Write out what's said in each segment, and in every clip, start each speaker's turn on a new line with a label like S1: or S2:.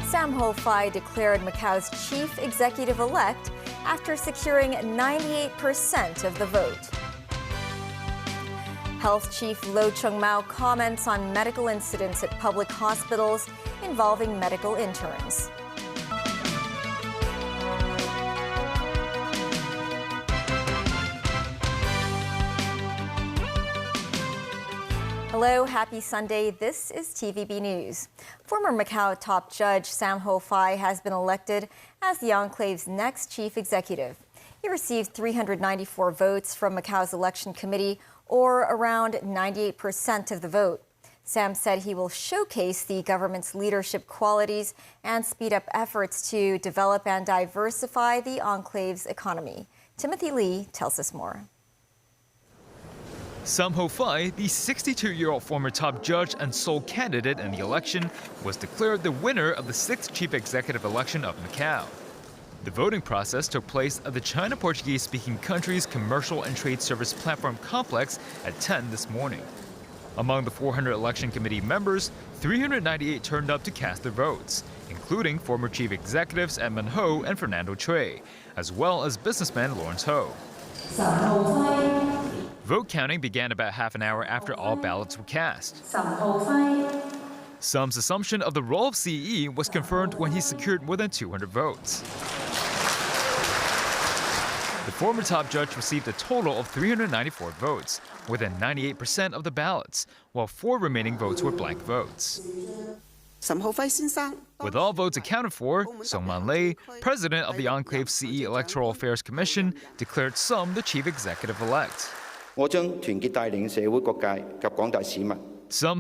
S1: Sam Hoi declared Macau's chief executive-elect after securing 98% of the vote. Health Chief Lo Chung-mao comments on medical incidents at public hospitals involving medical interns. Hello, happy Sunday. This is TVB News. Former Macau top judge Sam Hoi has been elected as the enclave's next chief executive. He received 394 votes from Macau's election committee, or around 98% of the vote. Sam said he will showcase the government's leadership qualities and speed up efforts to develop and diversify the enclave's economy. Timothy Lee tells us more.
S2: Sam Hoi, the 62-year-old former top judge and sole candidate in the election, was declared the winner of the 6th chief executive election of Macau. The voting process took place at the China Portuguese-speaking country's commercial and trade service platform complex at 10 this morning. Among the 400 election committee members, 398 turned up to cast their votes, including former chief executives Edmund Ho and Fernando Chui, as well as businessman Lawrence Ho. Vote counting began about half an hour after all ballots were cast. Sam's assumption of the role of CE was confirmed when he secured more than 200 votes. The former top judge received a total of 394 votes, more than 98% of the ballots, while 4 remaining votes were blank votes. With all votes accounted for, Song Man-lei, president of the Enclave CE Electoral Affairs Commission, declared Sam the chief executive-elect. Some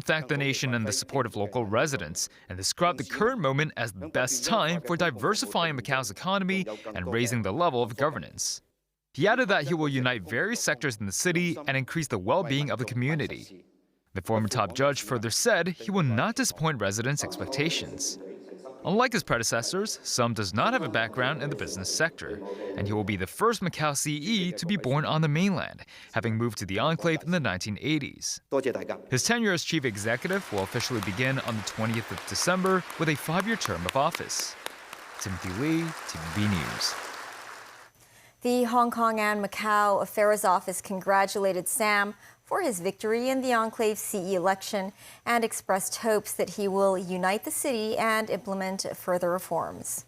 S2: thanked the nation and the support of local residents and described the current moment as the best time for diversifying Macau's economy and raising the level of governance. He added that he will unite various sectors in the city and increase the well-being of the community. The former top judge further said he will not disappoint residents' expectations. Unlike his predecessors, Sam does not have a background in the business sector, and he will be the first Macau CE to be born on the mainland, having moved to the enclave in the 1980s. His tenure as chief executive will officially begin on the 20th of December with a 5-year term of office. Timothy Lee, TVB News.
S1: The Hong Kong and Macau Affairs Office congratulated Sam for his victory in the Enclave CE election and expressed hopes that he will unite the city and implement further reforms.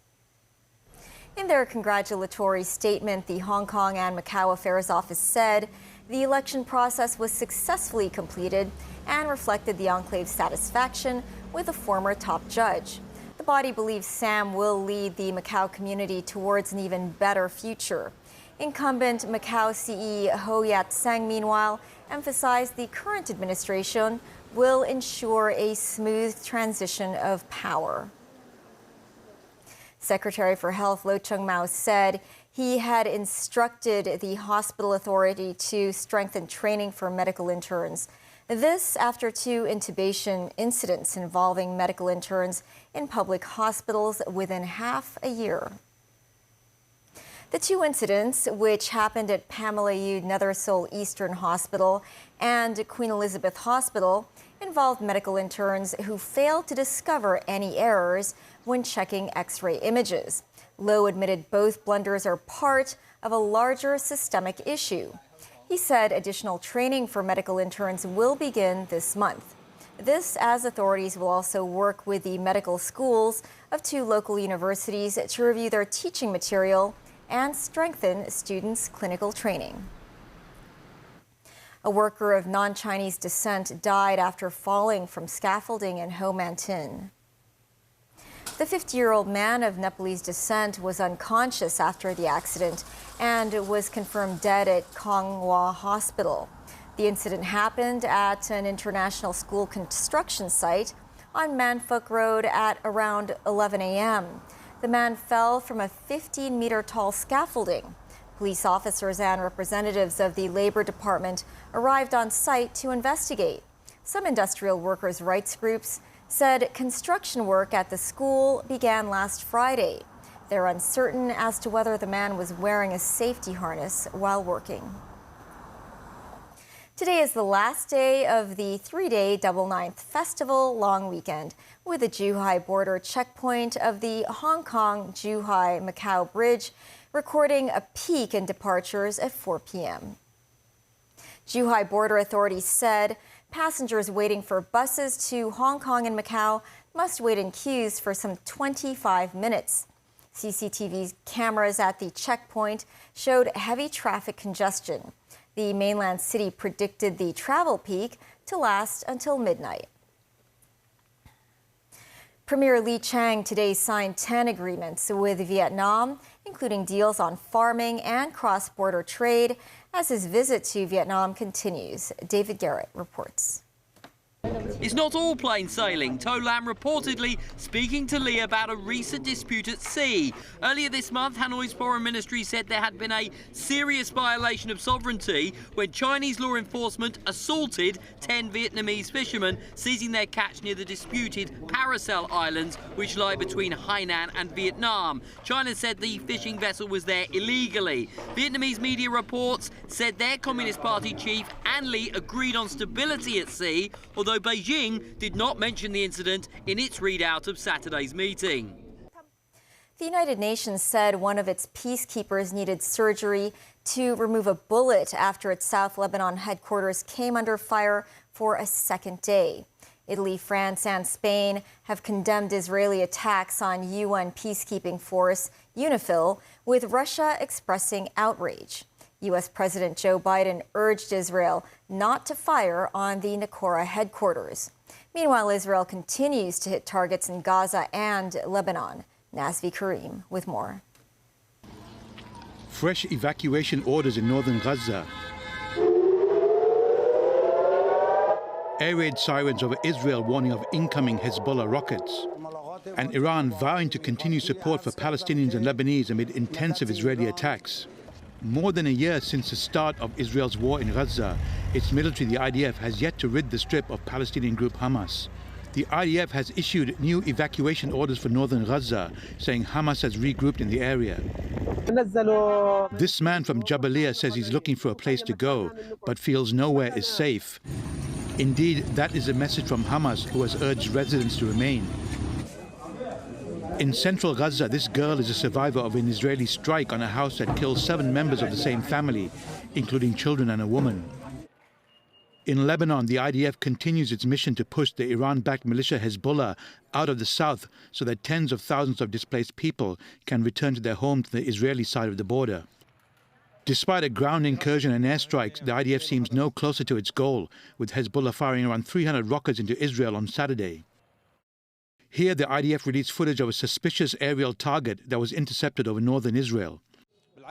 S1: In their congratulatory statement, the Hong Kong and Macau Affairs Office said the election process was successfully completed and reflected the Enclave's satisfaction with the former top judge. The body believes Sam will lead the Macau community towards an even better future. Incumbent Macau CE Ho Yat-seng, meanwhile, emphasized the current administration will ensure a smooth transition of power. Secretary for Health Lo Chung-mao said he had instructed the hospital authority to strengthen training for medical interns. This after 2 intubation incidents involving medical interns in public hospitals within half a year. The 2 incidents, which happened at Pamela Yu Nether Seoul Eastern Hospital and Queen Elizabeth Hospital, involved medical interns who failed to discover any errors when checking X-ray images. Lo admitted both blunders are part of a larger systemic issue. He said additional training for medical interns will begin this month. This, as authorities will also work with the medical schools of 2 local universities to review their teaching material and strengthen students' clinical training. A worker of non-Chinese descent died after falling from scaffolding in Ho Man Tin. The 50-year-old man of Nepalese descent was unconscious after the accident and was confirmed dead at Kong Hwa Hospital. The incident happened at an international school construction site on Man Phuc Road at around 11 a.m. The man fell from a 15-meter tall scaffolding. Police officers and representatives of the Labor Department arrived on site to investigate. Some industrial workers' rights groups said construction work at the school began last Friday. They're uncertain as to whether the man was wearing a safety harness while working. Today is the last day of the three-day Double Ninth Festival long weekend, with the Zhuhai border checkpoint of the Hong Kong-Zhuhai-Macau bridge recording a peak in departures at 4 p.m. Zhuhai border authorities said passengers waiting for buses to Hong Kong and Macau must wait in queues for some 25 minutes. CCTV cameras at the checkpoint showed heavy traffic congestion. The mainland city predicted the travel peak to last until midnight. Premier Li Chang today signed 10 agreements with Vietnam, including deals on farming and cross-border trade, as his visit to Vietnam continues. David Garrett reports.
S3: It's not all plain sailing. To Lam reportedly speaking to Lee about a recent dispute at sea. Earlier this month, Hanoi's foreign ministry said there had been a serious violation of sovereignty when Chinese law enforcement assaulted 10 Vietnamese fishermen, seizing their catch near the disputed Paracel Islands, which lie between Hainan and Vietnam. China said the fishing vessel was there illegally. Vietnamese media reports said their Communist Party chief and Lee agreed on stability at sea, although Beijing did not mention the incident in its readout of Saturday's meeting.
S1: The United Nations said one of its peacekeepers needed surgery to remove a bullet after its South Lebanon headquarters came under fire for a second day. Italy, France, and Spain have condemned Israeli attacks on UN peacekeeping force UNIFIL, with Russia expressing outrage. U.S. President Joe Biden urged Israel not to fire on the Naqoura headquarters. Meanwhile, Israel continues to hit targets in Gaza and Lebanon. Nazvi Karim with more.
S4: Fresh evacuation orders in northern Gaza. Air raid sirens over Israel warning of incoming Hezbollah rockets. And Iran vowing to continue support for Palestinians and Lebanese amid intensive Israeli attacks. More than a year since the start of Israel's war in Gaza, its military, the IDF, has yet to rid the strip of Palestinian group Hamas. The IDF has issued new evacuation orders for northern Gaza, saying Hamas has regrouped in the area. This man from Jabalia says he's looking for a place to go, but feels nowhere is safe. Indeed, that is a message from Hamas, who has urged residents to remain. In central Gaza, this girl is a survivor of an Israeli strike on a house that killed 7 members of the same family, including children and a woman. In Lebanon, the IDF continues its mission to push the Iran-backed militia Hezbollah out of the south so that tens of thousands of displaced people can return to their homes to the Israeli side of the border. Despite a ground incursion and airstrikes, the IDF seems no closer to its goal, with Hezbollah firing around 300 rockets into Israel on Saturday. Here, the IDF released footage of a suspicious aerial target that was intercepted over northern Israel.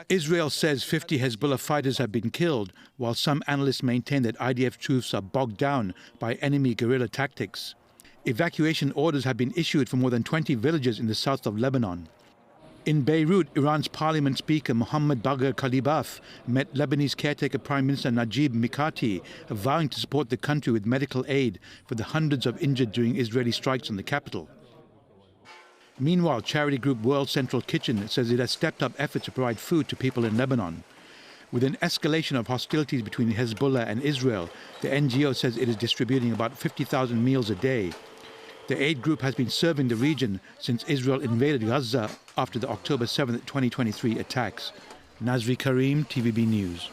S4: Israel says 50 Hezbollah fighters have been killed, while some analysts maintain that IDF troops are bogged down by enemy guerrilla tactics. Evacuation orders have been issued for more than 20 villages in the south of Lebanon. In Beirut, Iran's parliament speaker Mohammad Bagher Khalibaf met Lebanese caretaker Prime Minister Najib Mikati, vowing to support the country with medical aid for the hundreds of injured during Israeli strikes on the capital. Meanwhile, charity group World Central Kitchen says it has stepped up efforts to provide food to people in Lebanon. With an escalation of hostilities between Hezbollah and Israel, the NGO says it is distributing about 50,000 meals a day. The aid group has been serving the region since Israel invaded Gaza after the October 7, 2023 attacks. Nazvi Karim, TVB News.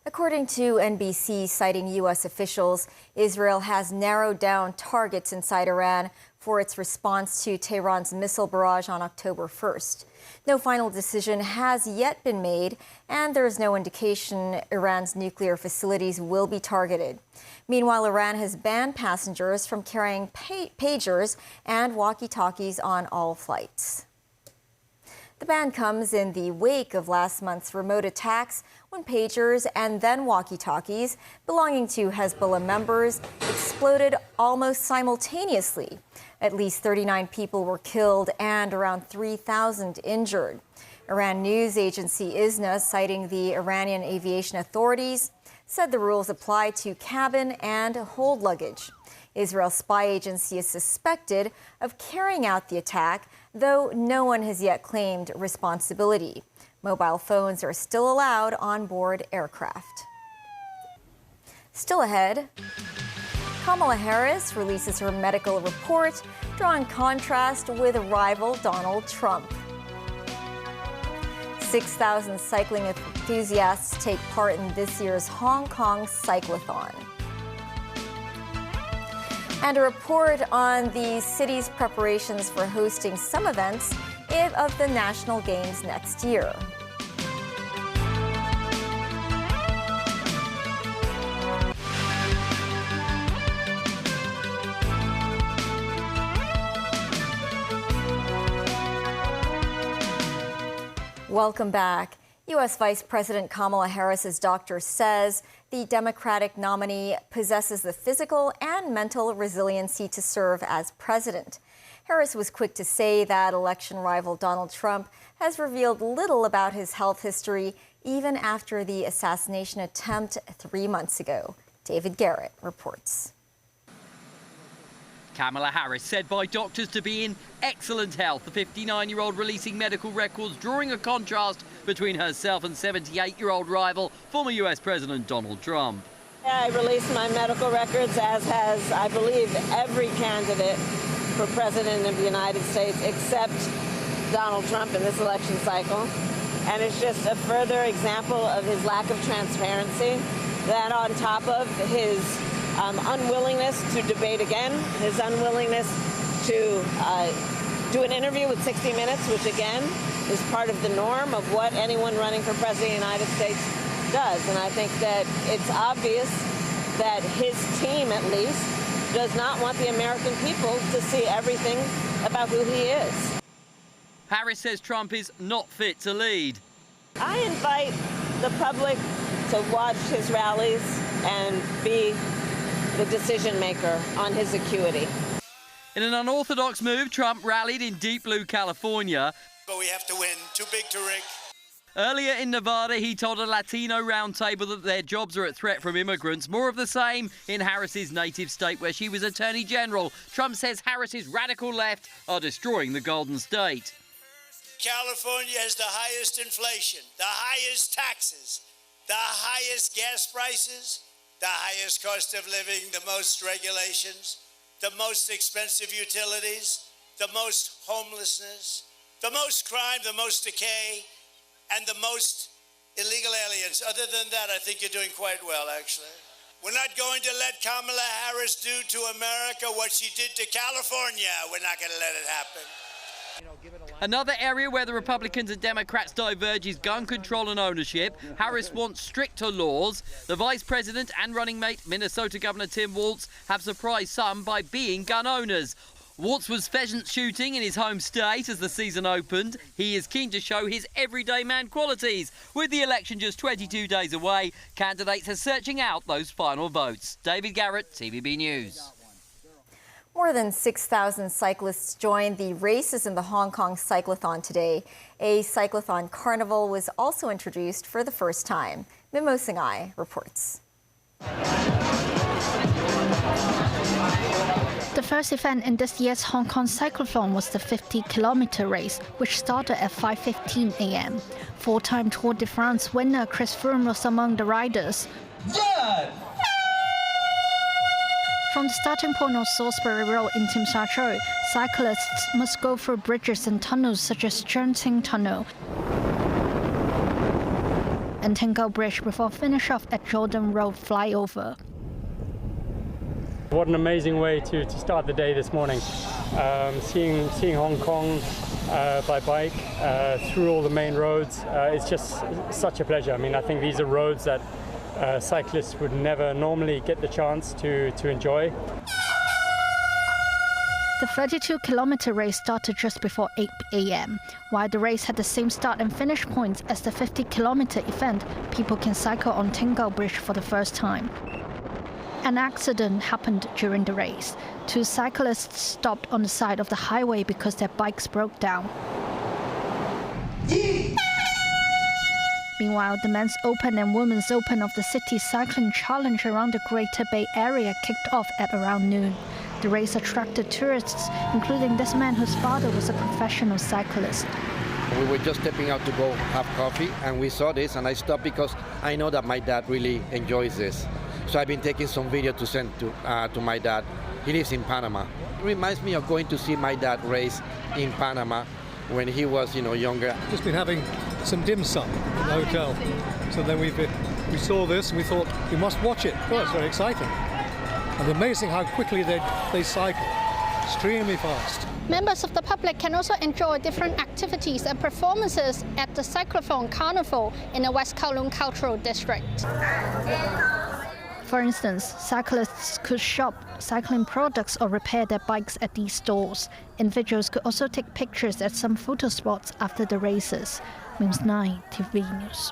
S1: According to NBC, citing U.S. officials, Israel has narrowed down targets inside Iran for its response to Tehran's missile barrage on October 1st. No final decision has yet been made, and there is no indication Iran's nuclear facilities will be targeted. Meanwhile, Iran has banned passengers from carrying pagers and walkie-talkies on all flights. The ban comes in the wake of last month's remote attacks when pagers and then walkie-talkies belonging to Hezbollah members exploded almost simultaneously. At least 39 people were killed and around 3,000 injured. Iran news agency ISNA, citing the Iranian aviation authorities, said the rules apply to cabin and hold luggage. Israel's spy agency is suspected of carrying out the attack, though no one has yet claimed responsibility. Mobile phones are still allowed on board aircraft. Still ahead, Kamala Harris releases her medical report, drawing contrast with rival Donald Trump. 6,000 cycling enthusiasts take part in this year's Hong Kong Cyclothon. And a report on the city's preparations for hosting some events of the National Games next year. Welcome back. U.S. Vice President Kamala Harris's doctor says the Democratic nominee possesses the physical and mental resiliency to serve as president. Harris was quick to say that election rival Donald Trump has revealed little about his health history, even after the assassination attempt 3 months ago. David Garrett reports.
S3: Kamala Harris said by doctors to be in excellent health. The 59-year-old releasing medical records, drawing a contrast between herself and 78-year-old rival, former U.S. President Donald Trump.
S5: I released my medical records, as has, I believe, every candidate for president of the United States except Donald Trump in this election cycle. And it's just a further example of his lack of transparency, that on top of his unwillingness to debate again, his unwillingness to do an interview with 60 Minutes, which again is part of the norm of what anyone running for president of the United States does. And I think that it's obvious that his team, at least, does not want the American people to see everything about who he is.
S3: Harris says Trump is not fit to lead.
S5: I invite the public to watch his rallies and be the decision maker on his acuity.
S3: In an unorthodox move, Trump rallied in deep blue California.
S6: But we have to win. Too big to rig.
S3: Earlier in Nevada, he told a Latino roundtable that their jobs are at threat from immigrants. More of the same in Harris's native state, where she was Attorney General. Trump says Harris's radical left are destroying the Golden State.
S6: California has the highest inflation, the highest taxes, the highest gas prices, the highest cost of living, the most regulations, the most expensive utilities, the most homelessness, the most crime, the most decay, and the most illegal aliens. Other than that, I think you're doing quite well, actually. We're not going to let Kamala Harris do to America what she did to California. We're not going to let it happen.
S3: Another area where the Republicans and Democrats diverge is gun control and ownership. Harris wants stricter laws. The vice president and running mate, Minnesota Governor Tim Walz, have surprised some by being gun owners. Walz was pheasant shooting in his home state as the season opened. He is keen to show his everyday man qualities. With the election just 22 days away, candidates are searching out those final votes. David Garrett, TVB News.
S1: More than 6,000 cyclists joined the races in the Hong Kong Cyclothon today. A cyclothon carnival was also introduced for the first time. Mimo Singhai reports.
S7: The first event in this year's Hong Kong Cyclothon was the 50-kilometer race, which started at 5:15 a.m. Four-time Tour de France winner Chris Froome was among the riders. Yeah! From the starting point of Salisbury Road in Tsim Sha Tsui, cyclists must go through bridges and tunnels such as Chern Ting Tunnel and Tingo Bridge before finish off at Jordan Road flyover.
S8: What an amazing way to start the day this morning. Seeing Hong Kong by bike through all the main roads, it's just such a pleasure. I mean, I think these are roads that cyclists would never normally get the chance to enjoy.
S7: The 32-kilometer race started just before 8 a.m. While the race had the same start and finish points as the 50-kilometer event, people can cycle on Tingo Bridge for the first time. An accident happened during the race. Two cyclists stopped on the side of the highway because their bikes broke down. Meanwhile, the Men's Open and Women's Open of the City Cycling Challenge around the Greater Bay Area kicked off at around noon. The race attracted tourists, including this man whose father was a professional cyclist.
S9: We were just stepping out to go have coffee, and we saw this, and I stopped because I know that my dad really enjoys this. So I've been taking some video to send to my dad. He lives in Panama. It reminds me of going to see my dad race in Panama when he was, younger.
S10: Just been having some dim sum in the hotel. So then we saw this and we thought we must watch it. Well, it's very exciting. And amazing how quickly they cycle. Extremely fast.
S7: Members of the public can also enjoy different activities and performances at the Cyclophone Carnival in the West Kowloon Cultural District. For instance, cyclists could shop cycling products or repair their bikes at these stores. Individuals could also take pictures at some photo spots after the races. News 9 TV News.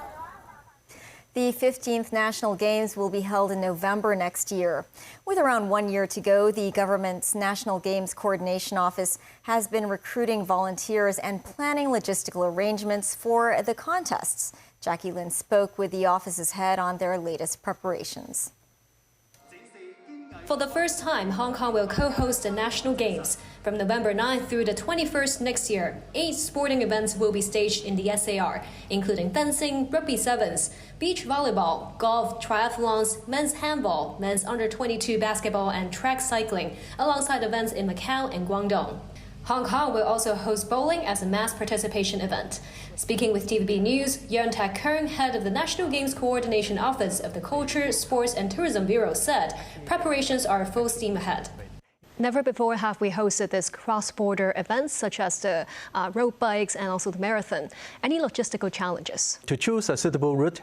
S1: The 15th National Games will be held in November next year. With around 1 year to go, the government's National Games Coordination Office has been recruiting volunteers and planning logistical arrangements for the contests. Jackie Lin spoke with the office's head on their latest preparations.
S11: For the first time, Hong Kong will co-host the National Games. From November 9th through the 21st next year, 8 sporting events will be staged in the SAR, including fencing, rugby sevens, beach volleyball, golf, triathlons, men's handball, men's under-22 basketball and track cycling, alongside events in Macau and Guangdong. Hong Kong will also host bowling as a mass participation event. Speaking with TVB News, Yeon Tak-keung, head of the National Games Coordination Office of the Culture, Sports and Tourism Bureau, said preparations are full steam ahead. Never before have we hosted this cross-border events such as the road bikes and also the marathon. Any logistical challenges?
S12: To choose a suitable route,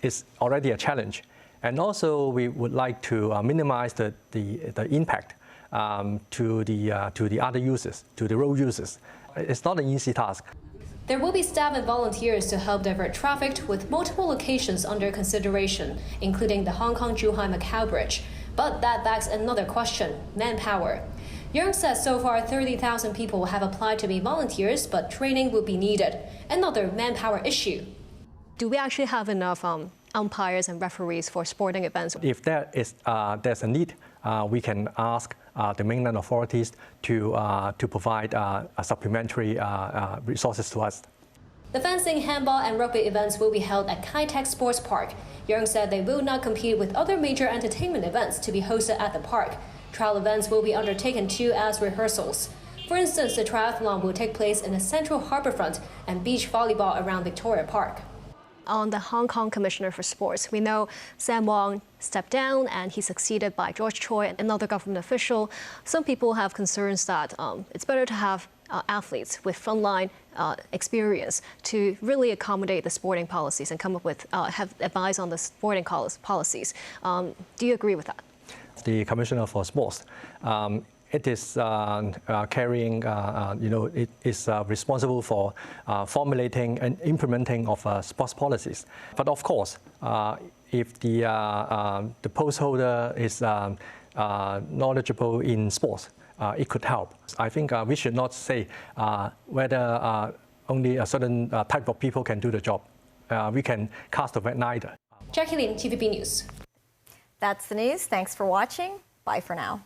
S12: is already a challenge, and also we would like to minimize the impact to the other users, to the road users. It's not an easy task.
S11: There will be staff and volunteers to help divert traffic with multiple locations under consideration, including the Hong Kong-Zhuhai-Macau Bridge. But that begs another question: manpower. Yeung says so far 30,000 people have applied to be volunteers, but training will be needed. Another manpower issue. Do we actually have enough umpires and referees for sporting events?
S12: If there's a need, we can ask the mainland authorities to provide supplementary resources to us.
S11: The fencing, handball and rugby events will be held at Kai Tak Sports Park. Yeung said they will not compete with other major entertainment events to be hosted at the park. Trial events will be undertaken too as rehearsals. For instance, the triathlon will take place in the central harbourfront and beach volleyball around Victoria Park. On the Hong Kong Commissioner for Sports, we know Sam Hoi stepped down and he's succeeded by George Choi, another government official. Some people have concerns that it's better to have athletes with frontline experience to really accommodate the sporting policies and come up with, have advice on the sporting policies. Do you agree with that?
S12: The Commissioner for Sports, it is carrying, it is responsible for formulating and implementing of sports policies. But of course, if the post holder is knowledgeable in sports, it could help. I think we should not say whether only a certain type of people can do the job. We can cast a vote neither.
S11: Jackie Lin, TVB News.
S1: That's the news. Thanks for watching. Bye for now.